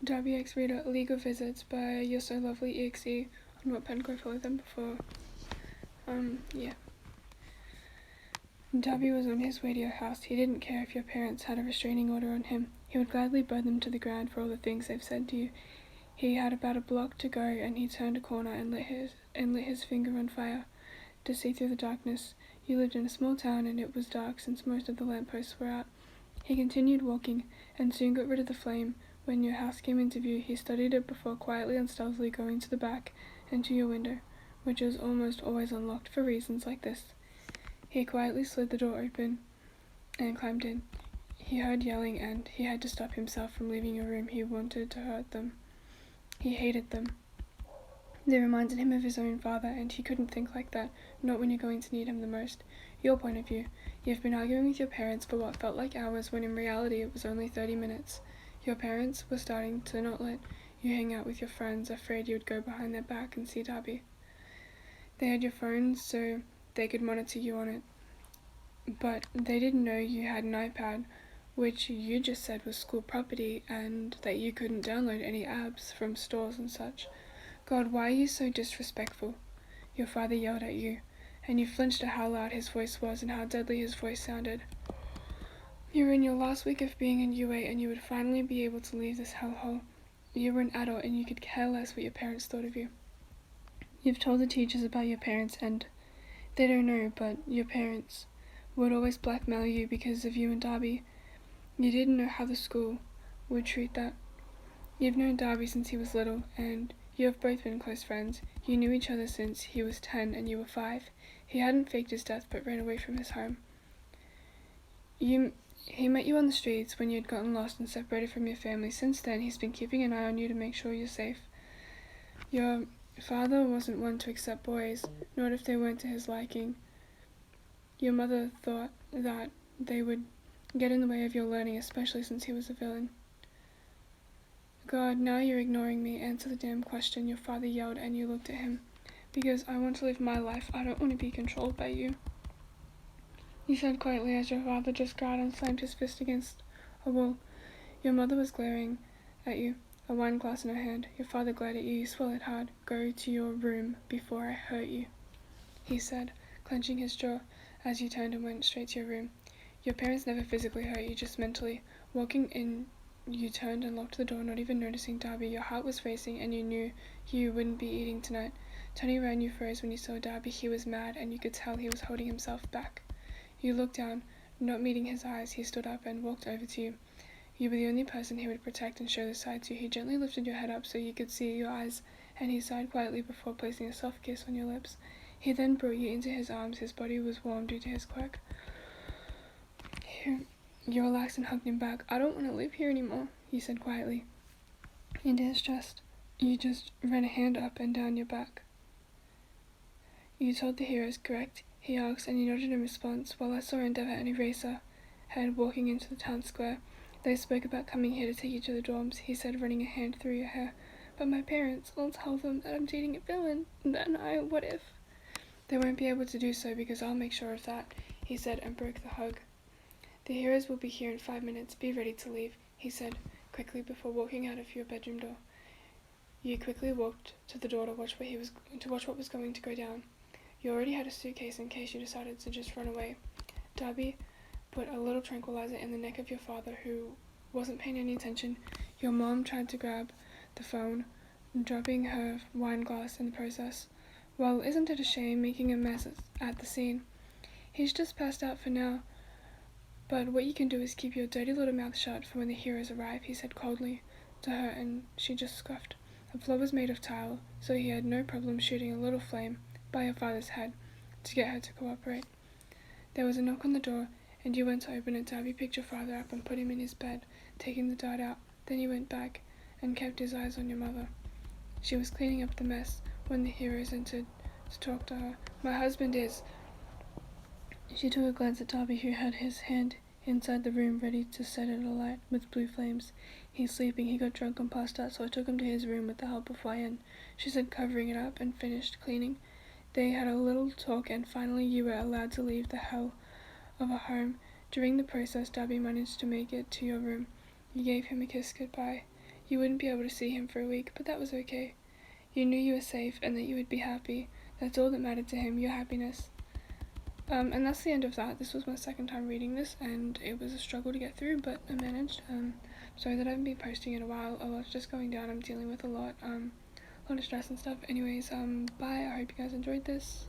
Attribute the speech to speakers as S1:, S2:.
S1: Dabi X Reader, Legal Visits by You're So Lovely EXE on Wattpad. Go follow them before. Yeah. Dabi was on his way to your house. He didn't care if your parents had a restraining order on him. He would gladly burn them to the ground for all the things they've said to you. He had about a block to go, and he turned a corner and lit his finger on fire to see through the darkness. You lived in a small town, and it was dark since most of the lampposts were out. He continued walking, and soon got rid of the flame. When your house came into view, he studied it before quietly and stealthily going to the back and to your window, which was almost always unlocked for reasons like this. He quietly slid the door open and climbed in. He heard yelling, and he had to stop himself from leaving your room. He wanted to hurt them. He hated them. They reminded him of his own father, and he couldn't think like that, not when you're going to need him the most. Your point of view. You've been arguing with your parents for what felt like hours, when in reality it was only 30 minutes. Your parents were starting to not let you hang out with your friends, afraid you would go behind their back and see Dabi. They had your phone so they could monitor you on it. But they didn't know you had an iPad, which you just said was school property, and that you couldn't download any apps from stores and such. God, why are you so disrespectful? Your father yelled at you, and you flinched at how loud his voice was and how deadly his voice sounded. You were in your last week of being in UA, and you would finally be able to leave this hellhole. You were an adult, and you could care less what your parents thought of you. You've told the teachers about your parents, and they don't know, but your parents would always blackmail you because of you and Dabi. You didn't know how the school would treat that. You've known Dabi since he was little, and you have both been close friends. You knew each other since he was 10 and you were 5. He hadn't faked his death but ran away from his home. He met you on the streets when you had gotten lost and separated from your family. Since then, he's been keeping an eye on you to make sure you're safe. Your father wasn't one to accept boys, not if they weren't to his liking. Your mother thought that they would get in the way of your learning, especially since he was a villain. God, now you're ignoring me. Answer the damn question, your father yelled, and you looked at him. Because I want to live my life. I don't want to be controlled by you. You said quietly as your father just growled and slammed his fist against a wall. Your mother was glaring at you, a wine glass in her hand. Your father glared at you. You swallowed hard. Go to your room before I hurt you, he said, clenching his jaw as you turned and went straight to your room. Your parents never physically hurt you, just mentally. Walking in, you turned and locked the door, not even noticing Dabi. Your heart was racing, and you knew you wouldn't be eating tonight. Turning around, you froze when you saw Dabi. He was mad, and you could tell he was holding himself back. You looked down. Not meeting his eyes, he stood up and walked over to you. You were the only person he would protect and show the side to. He gently lifted your head up so you could see your eyes, and he sighed quietly before placing a soft kiss on your lips. He then brought you into his arms. His body was warm due to his quirk. You relaxed and hugged him back. I don't want to live here anymore, he said quietly. Into his chest, you just ran a hand up and down your back. You told the heroes, correct? He asked, and you nodded in response. While I saw Endeavour and Eraserhead walking into the town square, they spoke about coming here to take you to the dorms, he said, running a hand through your hair. But my parents, I'll tell them that I'm dating a villain, and then what if? They won't be able to do so because I'll make sure of that, he said, and broke the hug. The heroes will be here in 5 minutes. Be ready to leave, he said quickly before walking out of your bedroom door. You quickly walked to the door to watch what was going to go down. You already had a suitcase in case you decided to just run away. Dabi put a little tranquilizer in the neck of your father, who wasn't paying any attention. Your mom tried to grab the phone, dropping her wine glass in the process. Well, isn't it a shame making a mess at the scene? He's just passed out for now. But what you can do is keep your dirty little mouth shut for when the heroes arrive, he said coldly to her, and she just scoffed. The floor was made of tile, so he had no problem shooting a little flame by your father's head to get her to cooperate. There was a knock on the door, and you went to open it. Dabi picked your father up and put him in his bed, taking the dart out. Then he went back and kept his eyes on your mother. She was cleaning up the mess when the heroes entered to talk to her. My husband is... She took a glance at Dabi, who had his hand inside the room ready to set it alight with blue flames. He's sleeping. He got drunk and passed out, so I took him to his room with the help of YN, she said, covering it up, and finished cleaning. They had a little talk, and finally you were allowed to leave the hell of a home. During the process, Dabi managed to make it to your room. You gave him a kiss goodbye. You wouldn't be able to see him for a week, but that was okay. You knew you were safe and that you would be happy. That's all that mattered to him, your happiness. And that's the end of that. This was my second time reading this, and it was a struggle to get through, but I managed. Sorry that I haven't been posting in a while. A lot's just going down. I'm dealing with a lot of stress and stuff. Anyways, bye. I hope you guys enjoyed this.